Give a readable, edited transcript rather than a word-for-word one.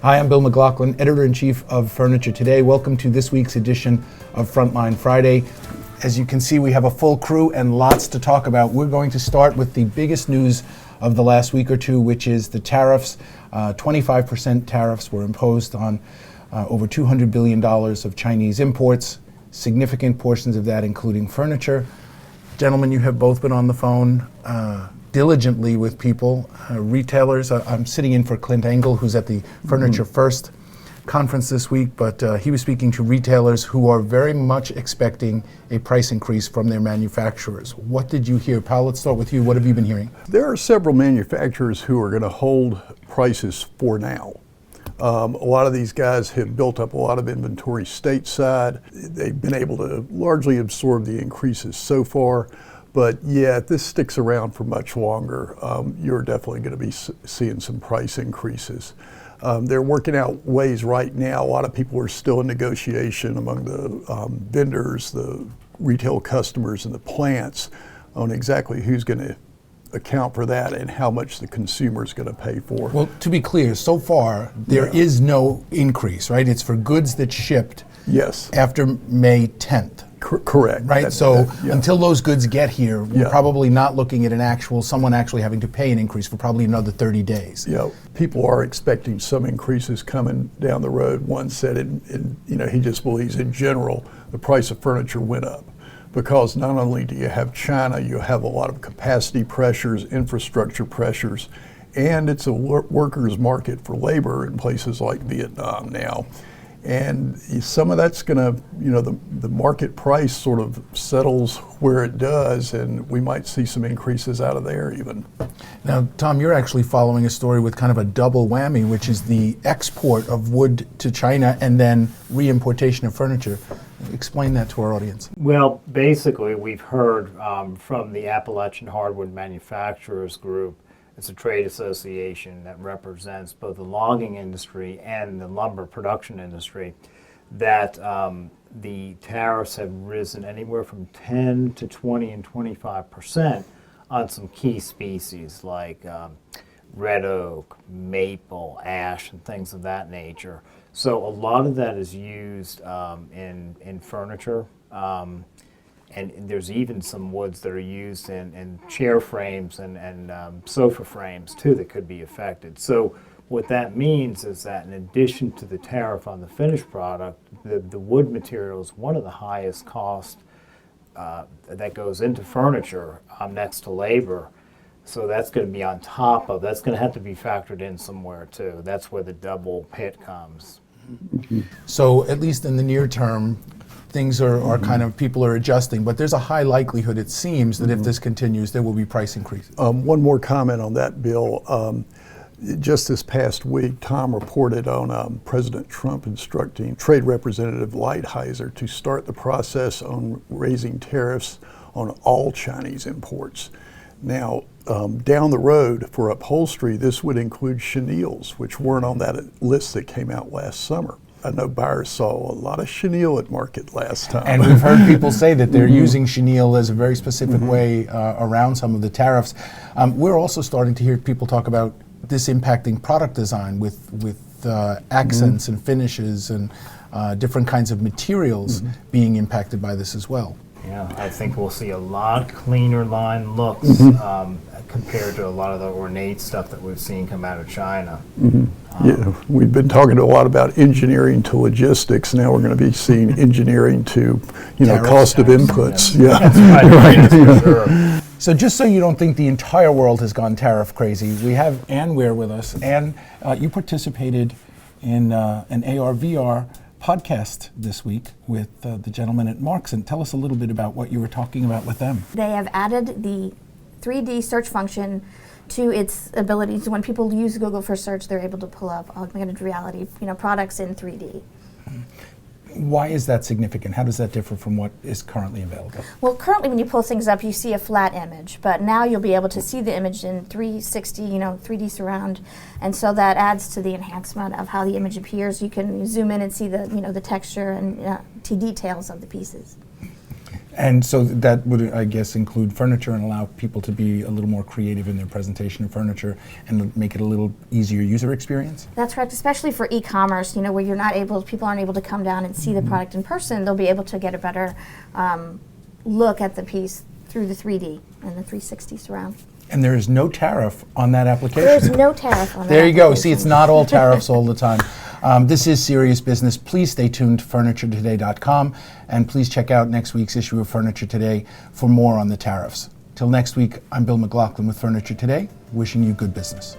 Hi, I'm Bill McLaughlin, Editor-in-Chief of Furniture Today. Welcome to this week's edition of Frontline Friday. As you can see, we have a full crew and lots to talk about. We're going to start with the biggest news of the last week or two, which is the tariffs. 25% tariffs were imposed on over $200 billion of Chinese imports, significant portions of that including furniture. Gentlemen, you have both been on the phone diligently with people, retailers. I'm sitting in for Clint Engel, who's at the Furniture First conference this week, but he was speaking to retailers who are very much expecting a price increase from their manufacturers. What did you hear? Powell, let's start with you. What have you been hearing? There are several manufacturers who are going to hold prices for now. A lot of these guys have built up a lot of inventory stateside. They've been able to largely absorb the increases so far. But yeah, if this sticks around for much longer, you're definitely going to be seeing some price increases. They're working out ways right now. A lot of people are still in negotiation among the vendors, the retail customers, and the plants on exactly who's going to account for that and how much the consumer is going to pay for. Well, to be clear, so far there is no increase, right? It's for goods that shipped after May 10th. Correct. Right, until those goods get here, we're probably not looking at someone actually having to pay an increase for probably another 30 days. Yeah, people are expecting some increases coming down the road. One said, he just believes in general the price of furniture went up because not only do you have China, you have a lot of capacity pressures, infrastructure pressures, and it's a workers' market for labor in places like Vietnam now. And some of that's going to, the market price sort of settles where it does, and we might see some increases out of there even. Now, Tom, you're actually following a story with kind of a double whammy, which is the export of wood to China and then re-importation of furniture. Explain that to our audience. Well, basically, we've heard from the Appalachian Hardwood Manufacturers Group. It's a trade association that represents both the logging industry and the lumber production industry, that the tariffs have risen anywhere from 10 to 20 and 25% on some key species like red oak, maple, ash, and things of that nature. So a lot of that is used in furniture. And there's even some woods that are used in chair frames and sofa frames too that could be affected. So what that means is that in addition to the tariff on the finished product, the wood material is one of the highest cost that goes into furniture next to labor. So that's going to be on top of, that's going to have to be factored in somewhere too. That's where the double hit comes. So at least in the near term, things are kind of, people are adjusting, but there's a high likelihood, it seems, that if this continues, there will be price increases. One more comment on that, Bill. Just this past week, Tom reported on President Trump instructing Trade Representative Lighthizer to start the process on raising tariffs on all Chinese imports. Now, down the road for upholstery, this would include chenilles, which weren't on that list that came out last summer. I know buyers saw a lot of chenille at market last time. And we've heard people say that they're using chenille as a very specific way around some of the tariffs. We're also starting to hear people talk about this impacting product design with accents and finishes and different kinds of materials being impacted by this as well. Yeah, I think we'll see a lot cleaner line looks compared to a lot of the ornate stuff that we've seen come out of China. Yeah, we've been talking a lot about engineering to logistics. Now we're going to be seeing engineering to, cost of inputs. Yeah, that's for sure. So just so you don't think the entire world has gone tariff crazy, we have Anne Wear with us. Anne, you participated in an AR/VR podcast this week with the gentleman at Marks, and tell us a little bit about what you were talking about with them. They have added the 3D search function to its ability. So when people use Google for search, they're able to pull up augmented reality, products in 3D. Why is that significant? How does that differ from what is currently available? Well, currently when you pull things up, you see a flat image, but now you'll be able to see the image in 360, 3D surround, and so that adds to the enhancement of how the image appears. You can zoom in and see the, the texture and details of the pieces. And so that would, I guess, include furniture and allow people to be a little more creative in their presentation of furniture and make it a little easier user experience? That's correct, especially for e-commerce, you know, where people aren't able to come down and see the product in person. They'll be able to get a better look at the piece through the 3D and the 360 surround. And there is no tariff on that application. There's no tariff on that. There you go. See, it's not all tariffs all the time. This is serious business. Please stay tuned to FurnitureToday.com, and please check out next week's issue of Furniture Today for more on the tariffs. Till next week, I'm Bill McLaughlin with Furniture Today, wishing you good business.